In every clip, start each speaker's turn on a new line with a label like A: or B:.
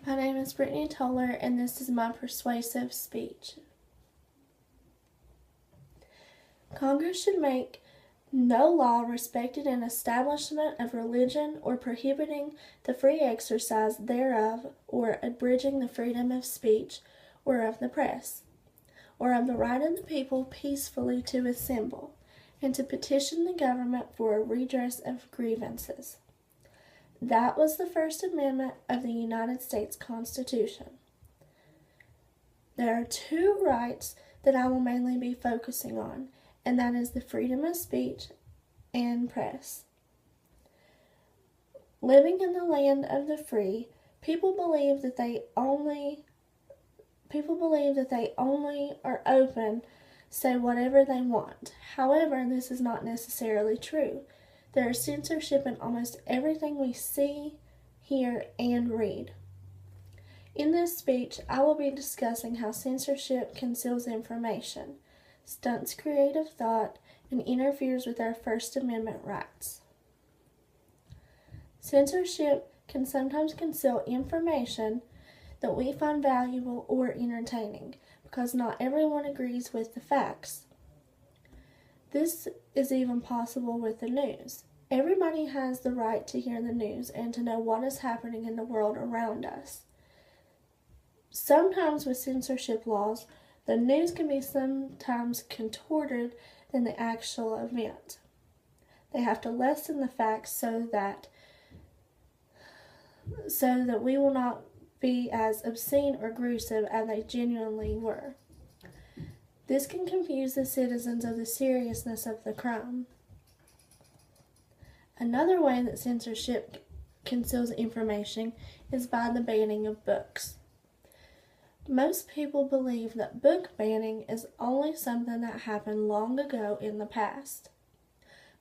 A: My name is Brittany Toller, and this is my persuasive speech. Congress should make no law respecting an establishment of religion or prohibiting the free exercise thereof or abridging the freedom of speech or of the press, or of the right of the people peacefully to assemble, and to petition the government for a redress of grievances. That was the First Amendment of the United States Constitution. There are two rights that I will mainly be focusing on, and that is the freedom of speech and press. Living in the land of the free, people believe that they only are open, say whatever they want. However, this is not necessarily true. There is censorship in almost everything we see, hear, and read. In this speech, I will be discussing how censorship conceals information, stunts creative thought, and interferes with our First Amendment rights. Censorship can sometimes conceal information that we find valuable or entertaining, because not everyone agrees with the facts. This is even possible with the news. Everybody has the right to hear the news and to know what is happening in the world around us. Sometimes with censorship laws, the news can be sometimes contorted than the actual event. They have to lessen the facts so that we will not be as obscene or gruesome as they genuinely were. This can confuse the citizens of the seriousness of the crime. Another way that censorship conceals information is by the banning of books. Most people believe that book banning is only something that happened long ago in the past.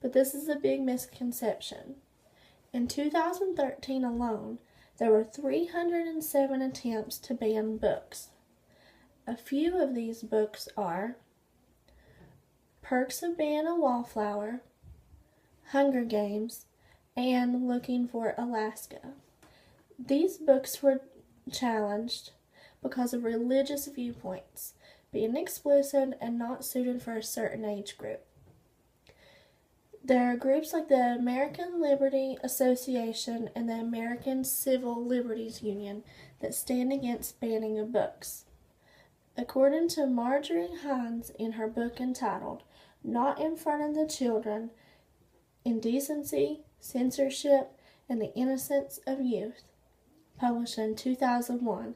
A: But this is a big misconception. In 2013 alone, there were 307 attempts to ban books. A few of these books are Perks of Being a Wallflower, Hunger Games, and Looking for Alaska. These books were challenged because of religious viewpoints, being explicit and not suited for a certain age group. There are groups like the American Liberty Association and the American Civil Liberties Union that stand against banning of books. According to Marjorie Hines in her book entitled Not in Front of the Children, Indecency, Censorship, and the Innocence of Youth, published in 2001,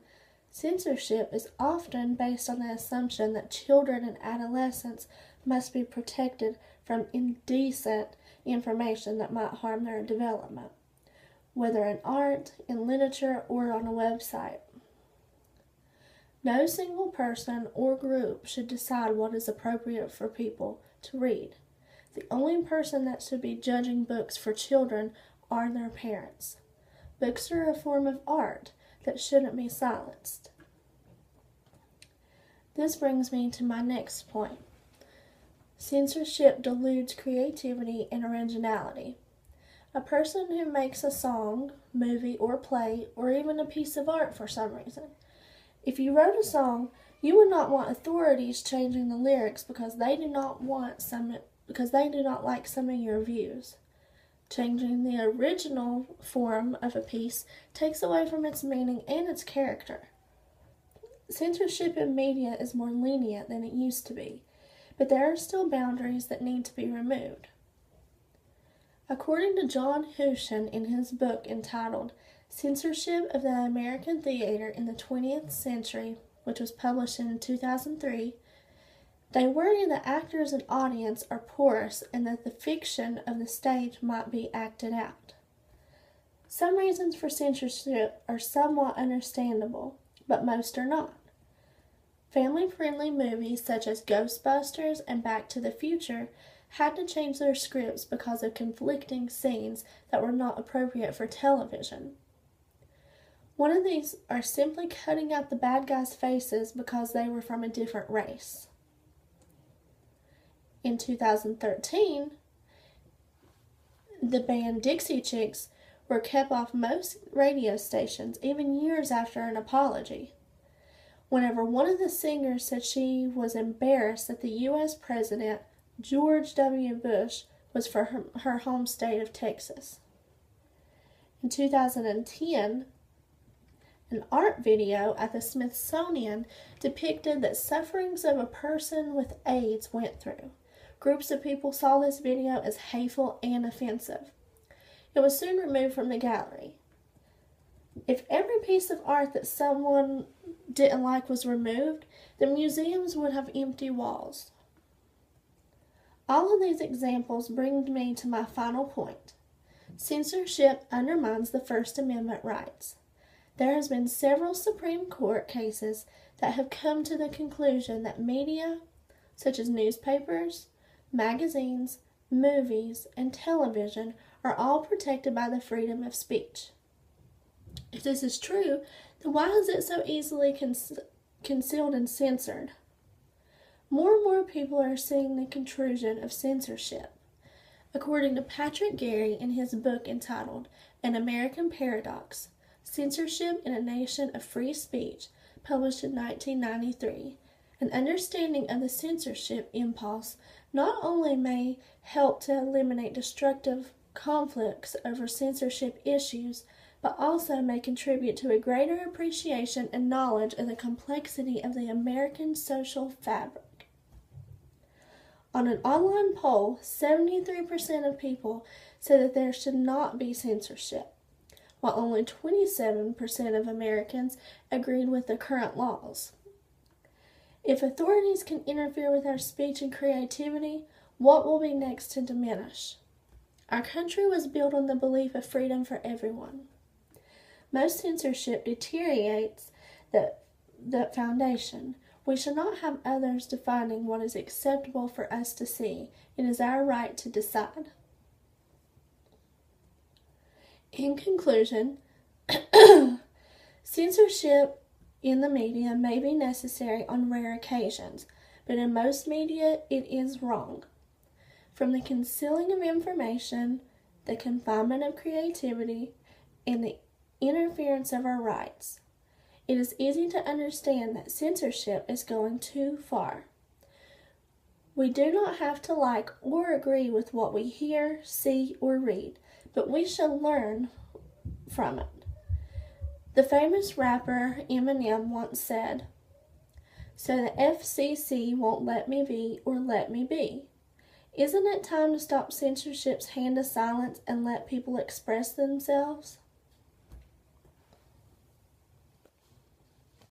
A: censorship is often based on the assumption that children and adolescents must be protected from indecent information that might harm their development, whether in art, in literature, or on a website. No single person or group should decide what is appropriate for people to read. The only person that should be judging books for children are their parents. Books are a form of art that shouldn't be silenced. This brings me to my next point. Censorship dilutes creativity and originality. A person who makes a song, movie, or play, or even a piece of art for some reason. If you wrote a song, you would not want authorities changing the lyrics because they do not like some of your views. Changing the original form of a piece takes away from its meaning and its character. Censorship in media is more lenient than it used to be, but there are still boundaries that need to be removed. According to John Huston in his book entitled Censorship of the American Theater in the 20th Century, which was published in 2003, they worry that actors and audience are porous and that the fiction of the stage might be acted out. Some reasons for censorship are somewhat understandable, but most are not. Family-friendly movies such as Ghostbusters and Back to the Future had to change their scripts because of conflicting scenes that were not appropriate for television. One of these are simply cutting out the bad guys' faces because they were from a different race. In 2013, the band Dixie Chicks were kept off most radio stations, even years after an apology. Whenever one of the singers said she was embarrassed that the U.S. President, George W. Bush, was from her home state of Texas. In 2010, an art video at the Smithsonian depicted the sufferings of a person with AIDS went through. Groups of people saw this video as hateful and offensive. It was soon removed from the gallery. If every piece of art that someone didn't like was removed, the museums would have empty walls. All of these examples bring me to my final point. Censorship undermines the First Amendment rights. There has been several Supreme Court cases that have come to the conclusion that media, such as newspapers, magazines, movies, and television, are all protected by the freedom of speech. If this is true, then why is it so easily concealed and censored? More and more people are seeing the intrusion of censorship. According to Patrick Gary in his book entitled An American Paradox, Censorship in a Nation of Free Speech, published in 1993, an understanding of the censorship impulse not only may help to eliminate destructive conflicts over censorship issues, but also may contribute to a greater appreciation and knowledge of the complexity of the American social fabric. On an online poll, 73% of people said that there should not be censorship, while only 27% of Americans agreed with the current laws. If authorities can interfere with our speech and creativity, what will be next to diminish? Our country was built on the belief of freedom for everyone. Most censorship deteriorates that foundation. We should not have others defining what is acceptable for us to see. It is our right to decide. In conclusion, censorship in the media may be necessary on rare occasions, but in most media it is wrong. From the concealing of information, the confinement of creativity, and the interference of our rights, it is easy to understand that censorship is going too far. We do not have to like or agree with what we hear, see, or read, but we should learn from it. The famous rapper Eminem once said, "So the FCC won't let me be or let me be. Isn't it time to stop censorship's hand of silence and let people express themselves?"